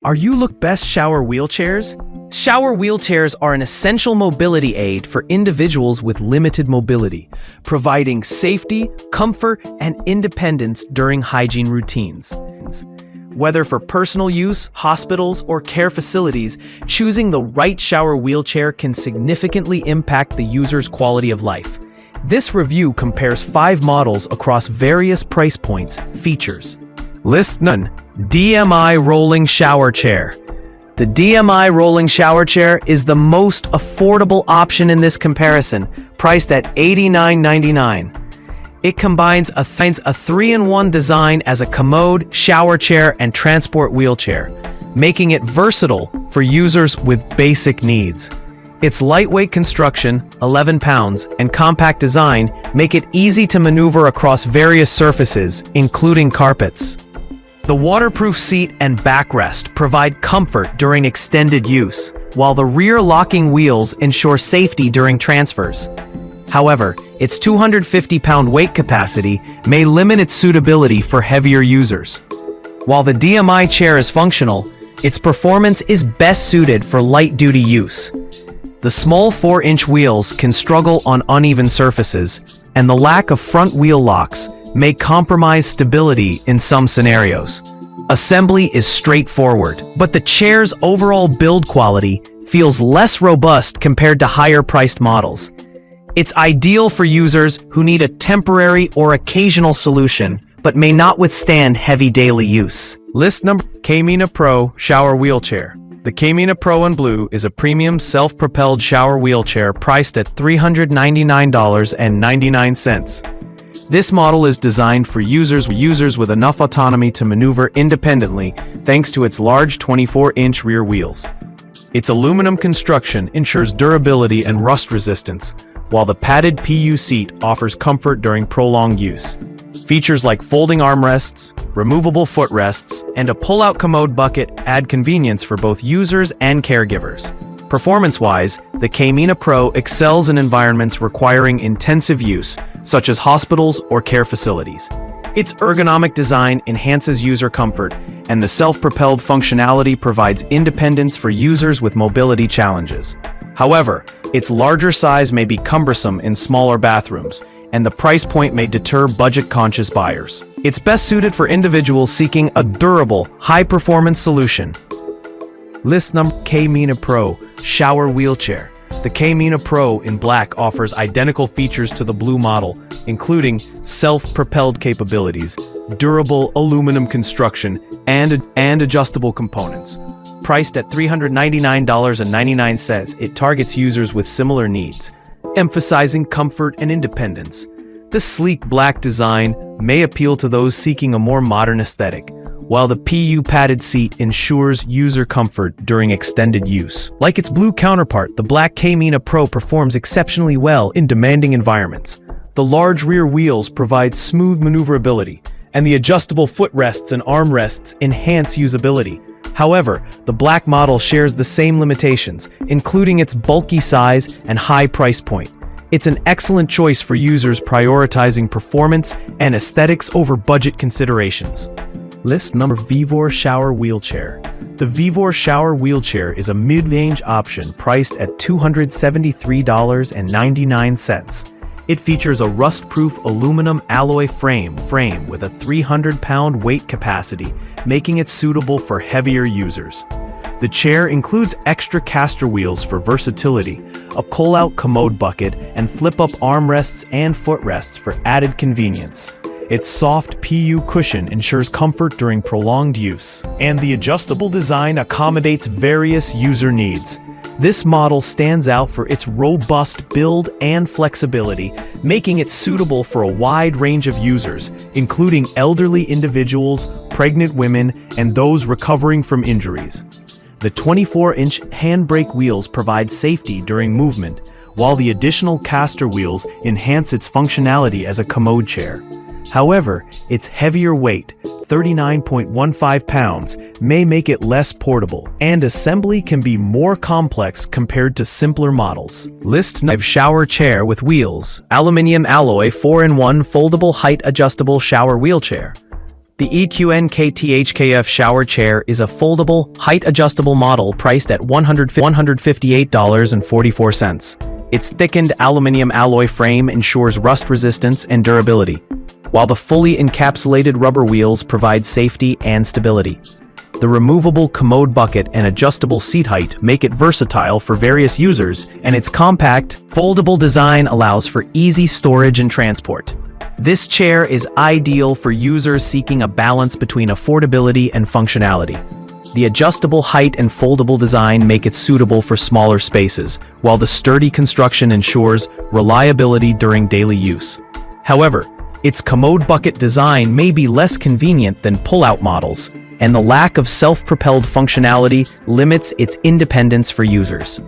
Are you look best shower wheelchairs? Shower wheelchairs are an essential mobility aid for individuals with limited mobility, providing safety, comfort, and independence during hygiene routines. Whether for personal use, hospitals, or care facilities, choosing the right shower wheelchair can significantly impact the user's quality of life. This review compares 5 models across various price points, features. List 1. DMI Rolling Shower Chair. The DMI Rolling Shower Chair is the most affordable option in this comparison, priced at $89.99. It combines a 3-in-1 design as a commode, shower chair, and transport wheelchair, making it versatile for users with basic needs. Its lightweight construction, 11 pounds, and compact design make it easy to maneuver across various surfaces, including carpets. The waterproof seat and backrest provide comfort during extended use, while the rear locking wheels ensure safety during transfers. However, its 250-pound weight capacity may limit its suitability for heavier users. While the DMI chair is functional, its performance is best suited for light-duty use. The small 4-inch wheels can struggle on uneven surfaces, and the lack of front wheel locks may compromise stability in some scenarios. Assembly is straightforward, but the chair's overall build quality feels less robust compared to higher-priced models. It's ideal for users who need a temporary or occasional solution, but may not withstand heavy daily use. List number: Kina Pro Shower Wheelchair. The Kina Pro in blue is a premium self-propelled shower wheelchair priced at $399.99. This model is designed for users with enough autonomy to maneuver independently thanks to its large 24-inch rear wheels. Its aluminum construction ensures durability and rust resistance, while the padded PU seat offers comfort during prolonged use. Features like folding armrests, removable footrests, and a pull-out commode bucket add convenience for both users and caregivers. Performance-wise, the Kina Pro excels in environments requiring intensive use, such as hospitals or care facilities. Its ergonomic design enhances user comfort, and the self-propelled functionality provides independence for users with mobility challenges. However, its larger size may be cumbersome in smaller bathrooms, and the price point may deter budget-conscious buyers. It's best suited for individuals seeking a durable, high-performance solution. List number: Kina Pro Shower Wheelchair. The Kina Pro in black offers identical features to the blue model, including self-propelled capabilities, durable aluminum construction, and adjustable components. Priced at $399.99, it targets users with similar needs, emphasizing comfort and independence. The sleek black design may appeal to those seeking a more modern aesthetic, while the PU padded seat ensures user comfort during extended use. Like its blue counterpart, the black Kina Pro performs exceptionally well in demanding environments. The large rear wheels provide smooth maneuverability, and the adjustable footrests and armrests enhance usability. However, the black model shares the same limitations, including its bulky size and high price point. It's an excellent choice for users prioritizing performance and aesthetics over budget considerations. List number: Vivore Shower Wheelchair. The Vivore Shower Wheelchair is a mid-range option priced at $273.99. It features a rust-proof aluminum alloy frame with a 300-pound weight capacity, making it suitable for heavier users. The chair includes extra caster wheels for versatility, a pull-out commode bucket, and flip-up armrests and footrests for added convenience. Its soft PU cushion ensures comfort during prolonged use, and the adjustable design accommodates various user needs. This model stands out for its robust build and flexibility, making it suitable for a wide range of users, including elderly individuals, pregnant women, and those recovering from injuries. The 24-inch handbrake wheels provide safety during movement, while the additional caster wheels enhance its functionality as a commode chair. However, its heavier weight, 39.15 pounds, may make it less portable, and assembly can be more complex compared to simpler models. List 9: Shower Chair with Wheels. Aluminum alloy 4-in-1 foldable height adjustable shower wheelchair. The EQNKTHKF shower chair is a foldable, height-adjustable model priced at $158.44. Its thickened aluminum alloy frame ensures rust resistance and durability, while the fully encapsulated rubber wheels provide safety and stability. The removable commode bucket and adjustable seat height make it versatile for various users, and its compact, foldable design allows for easy storage and transport. This chair is ideal for users seeking a balance between affordability and functionality. The adjustable height and foldable design make it suitable for smaller spaces, while the sturdy construction ensures reliability during daily use. However, its commode bucket design may be less convenient than pull-out models, and the lack of self-propelled functionality limits its independence for users.